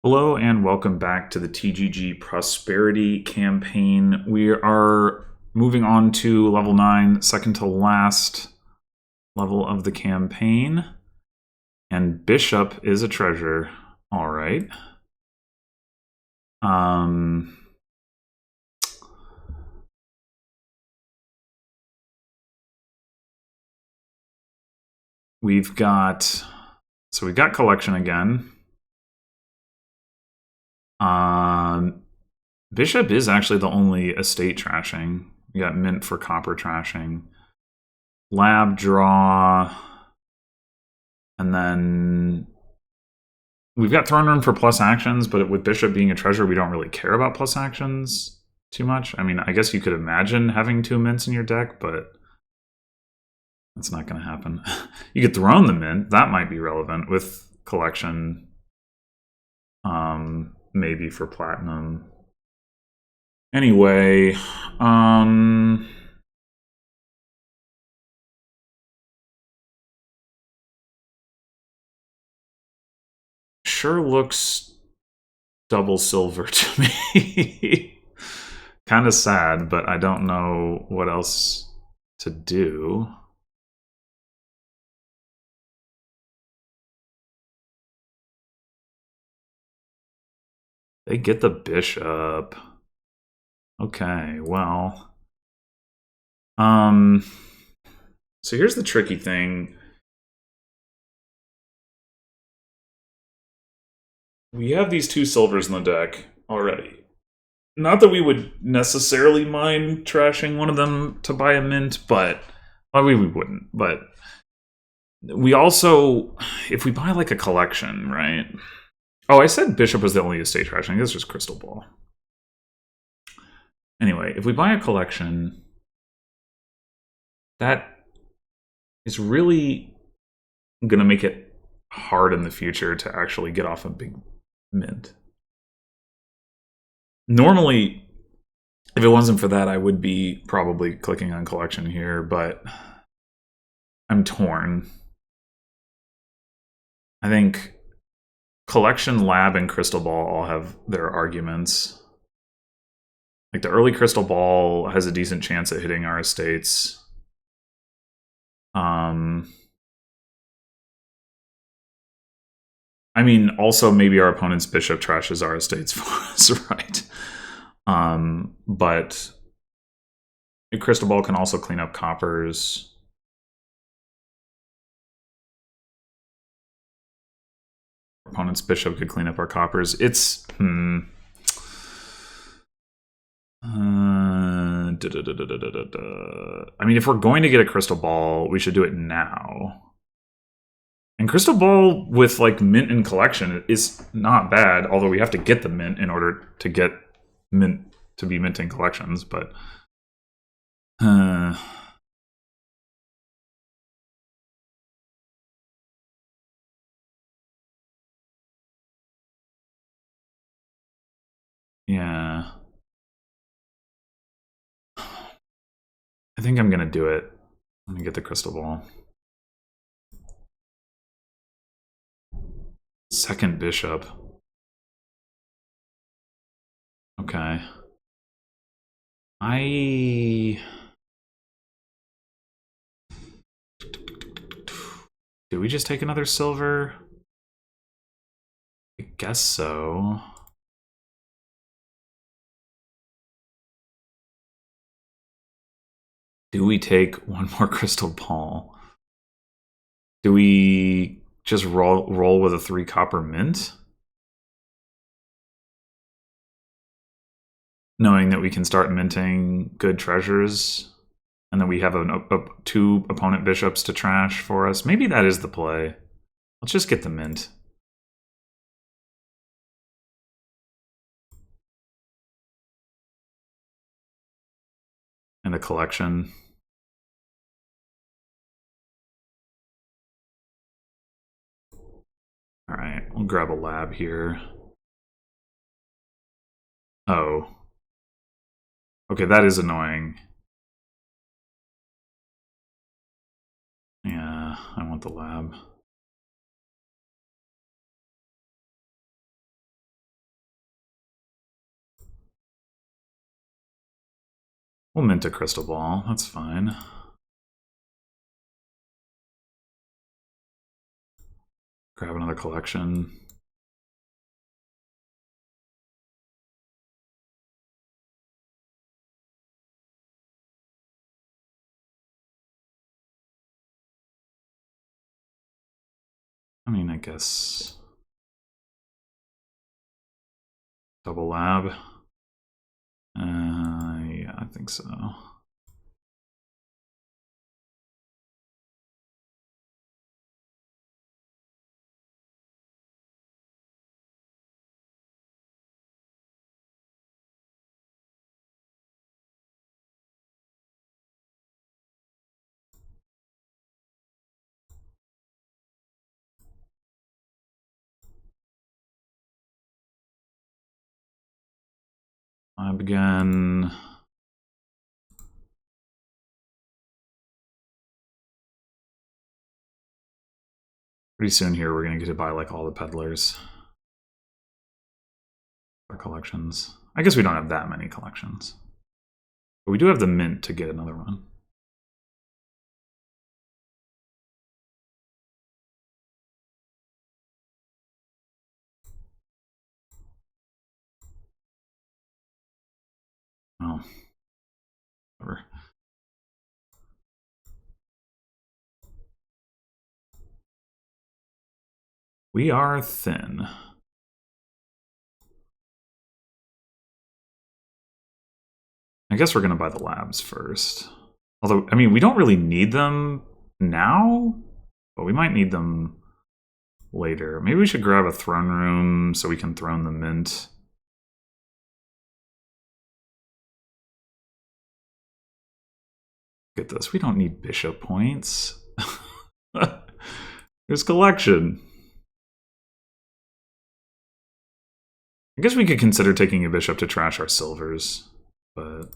Hello and welcome back to the TGG Prosperity campaign. We are moving on to level 9, second to last level of the campaign. And Bishop is a treasure. All right. We've got collection again. Bishop is actually the only estate trashing. We got mint for copper trashing. Lab draw. And then we've got throne room for plus actions, but with Bishop being a treasure, we don't really care about plus actions too much. I mean, I guess you could imagine having 2 mints in your deck, but that's not going to happen. You could throne the mint. That might be relevant with collection. Maybe for platinum. Anyway, sure looks double silver to me. Kind of sad, but I don't know what else to do. They get the bishop. Okay, well. So here's the tricky thing. We have these 2 silvers in the deck already. Not that we would necessarily mind trashing one of them to buy a mint, but well, we wouldn't. But we also, if we buy like a collection, right? Oh, I said Bishop was the only estate trashing. I think it's just Crystal Ball. Anyway, if we buy a collection, that is really going to make it hard in the future to actually get off a big mint. Normally, if it wasn't for that, I would be probably clicking on collection here, but I'm torn. I think collection, lab, and crystal ball all have their arguments. Like the early crystal ball has a decent chance at hitting our estates. I mean, also maybe our opponent's bishop trashes our estates for us, right? But a crystal ball can also clean up coppers. Our opponent's bishop could clean up our coppers. It's I mean, if we're going to get a crystal ball, we should do it now. And crystal ball with like mint and collection is not bad, although we have to get the mint in order to get mint to be minting collections, but yeah. I think I'm gonna do it. I'm gonna get the crystal ball. Second bishop. Okay. Did we just take another silver? I guess so. Do we take one more crystal ball? Do we just roll with a 3 copper mint? Knowing that we can start minting good treasures, and then we have 2 opponent bishops to trash for us. Maybe that is the play. Let's just get the mint. And a collection. All right, we'll grab a lab here. Oh. Okay, that is annoying. Yeah, I want the lab. We'll mint a crystal ball. That's fine. Grab another collection. I mean, I guess double lab. Yeah, I think so. Lab again. Pretty soon here, we're going to get to buy like all the peddlers. Our collections. I guess we don't have that many collections. But we do have the mint to get another one. Oh. Whatever. We are thin. I guess we're going to buy the labs first. Although, I mean, we don't really need them now, but we might need them later. Maybe we should grab a throne room so we can throne the mint. Look at this. We don't need bishop points. There's collection. I guess we could consider taking a bishop to trash our silvers, but...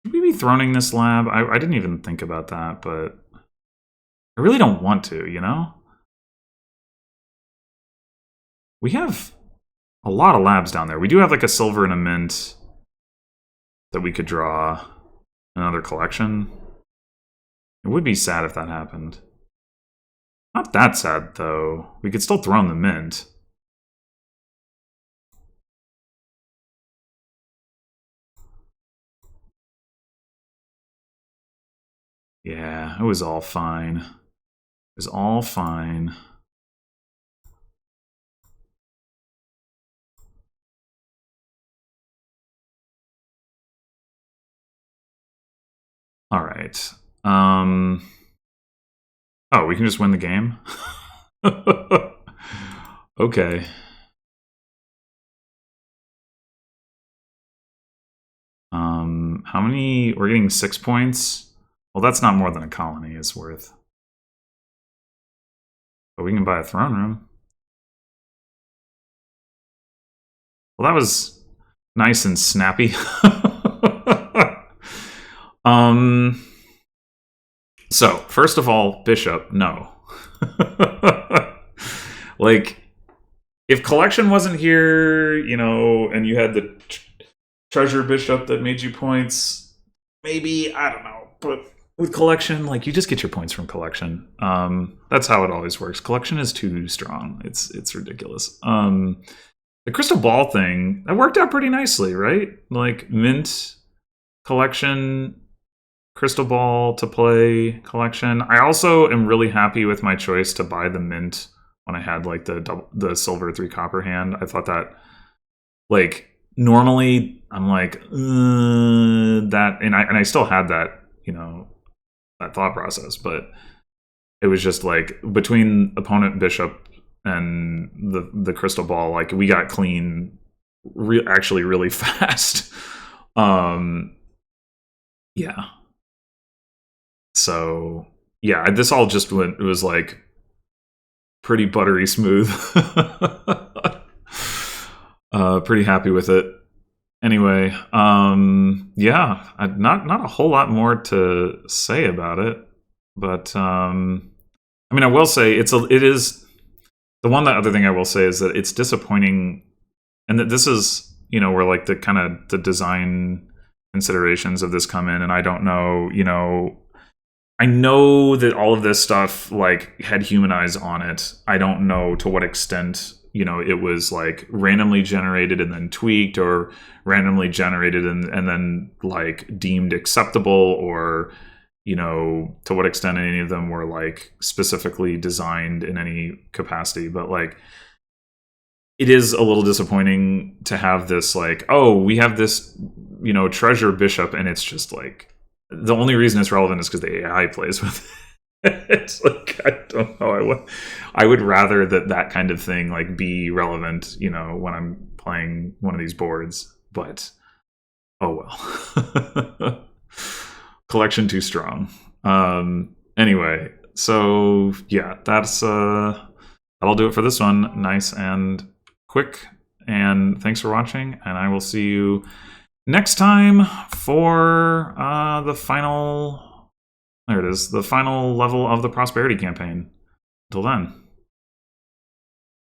Should we be throning this lab? I didn't even think about that, but... I really don't want to, you know? We have a lot of labs down there. We do have like a silver and a mint that we could draw another collection. It would be sad if that happened. Not that sad, though. We could still throw in the mint. Yeah, it was all fine. It was all fine. All right. Oh, we can just win the game? Okay. How many? We're getting 6 points. Well, that's not more than a colony is worth. But we can buy a throne room. Well, that was nice and snappy. So, first of all, bishop, no. Like, if collection wasn't here, you know, and you had the treasure bishop that made you points, maybe, I don't know. But with collection, like, you just get your points from collection. That's how it always works. Collection is too strong. It's ridiculous. The crystal ball thing, that worked out pretty nicely, right? Like, mint, collection, crystal ball to play, collection. I also am really happy with my choice to buy the mint when I had like the silver 3 copper hand. I thought that, like, normally I'm like that, and I still had that, you know, that thought process, but it was just like between opponent bishop and the crystal ball, like, we got clean actually really fast. Yeah. So, yeah, this all just went, it was like pretty buttery smooth. Pretty happy with it. Anyway, yeah, not a whole lot more to say about it, but I mean, I will say it is the one other thing I will say is that it's disappointing and that this is, you know, where like the kind of the design considerations of this come in, and I don't know, you know, I know that all of this stuff like had human eyes on it. I don't know to what extent, you know, it was like randomly generated and then tweaked, or randomly generated and then like deemed acceptable, or, you know, to what extent any of them were like specifically designed in any capacity. But like, it is a little disappointing to have this like, oh, we have this, you know, treasure bishop, and it's just like, the only reason it's relevant is because the AI plays with it. It's like, I don't know. I would rather that kind of thing like be relevant, you know, when I'm playing one of these boards. But oh well. Collection too strong. Anyway, so yeah, that'll do it for this one. Nice and quick. And thanks for watching, and I will see you next time for the final... There it is. The final level of the Prosperity campaign. Until then.